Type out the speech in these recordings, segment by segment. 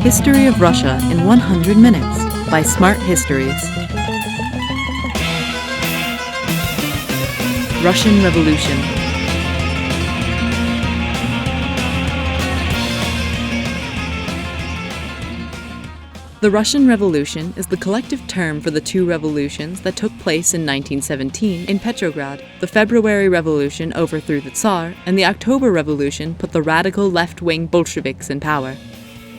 History of Russia in 100 Minutes by Smart Histories. Russian Revolution. The Russian Revolution is the collective term for the two revolutions that took place in 1917 in Petrograd. The February Revolution overthrew the Tsar, and the October Revolution put the radical left-wing Bolsheviks in power.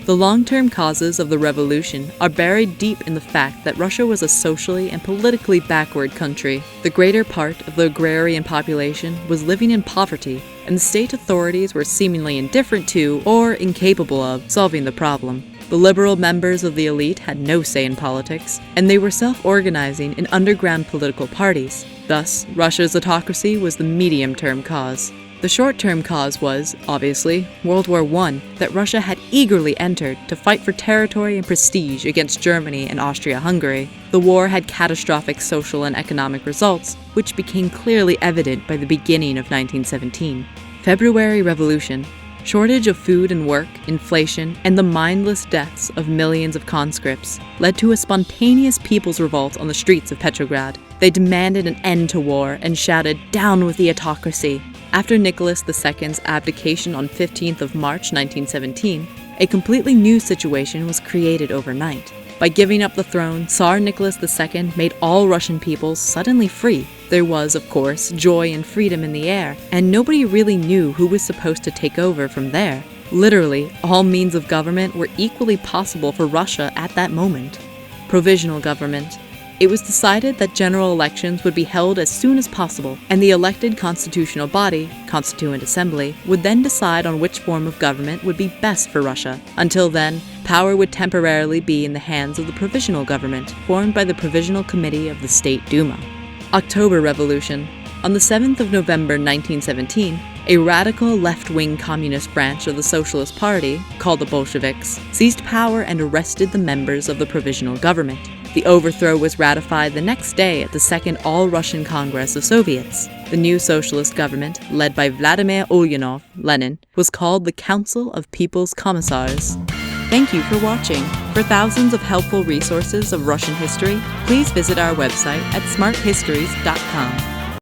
The long-term causes of the revolution are buried deep in the fact that Russia was a socially and politically backward country. The greater part of the agrarian population was living in poverty, and the state authorities were seemingly indifferent to, or incapable of, solving the problem. The liberal members of the elite had no say in politics, and they were self-organizing in underground political parties. Thus, Russia's autocracy was the medium-term cause. The short-term cause was, obviously, World War I, that Russia had eagerly entered to fight for territory and prestige against Germany and Austria-Hungary. The war had catastrophic social and economic results, which became clearly evident by the beginning of 1917. February Revolution. Shortage of food and work, inflation, and the mindless deaths of millions of conscripts led to a spontaneous people's revolt on the streets of Petrograd. They demanded an end to war and shouted, "Down with the autocracy!" After Nicholas II's abdication on 15th of March 1917, a completely new situation was created overnight. By giving up the throne, Tsar Nicholas II made all Russian peoples suddenly free. There was, of course, joy and freedom in the air, and nobody really knew who was supposed to take over from there. Literally, all means of government were equally possible for Russia at that moment. Provisional government. It was decided that general elections would be held as soon as possible, and the elected constitutional body, Constituent Assembly, would then decide on which form of government would be best for Russia. Until then, power would temporarily be in the hands of the provisional government, formed by the Provisional Committee of the State Duma. October Revolution. On the 7th of November 1917, a radical left-wing communist branch of the Socialist Party, called the Bolsheviks, seized power and arrested the members of the provisional government. The overthrow was ratified the next day at the Second All-Russian Congress of Soviets. The new socialist government, led by Vladimir Ulyanov, Lenin, was called the Council of People's Commissars. Thank you for watching. For thousands of helpful resources of Russian history, please visit our website at smarthistories.com.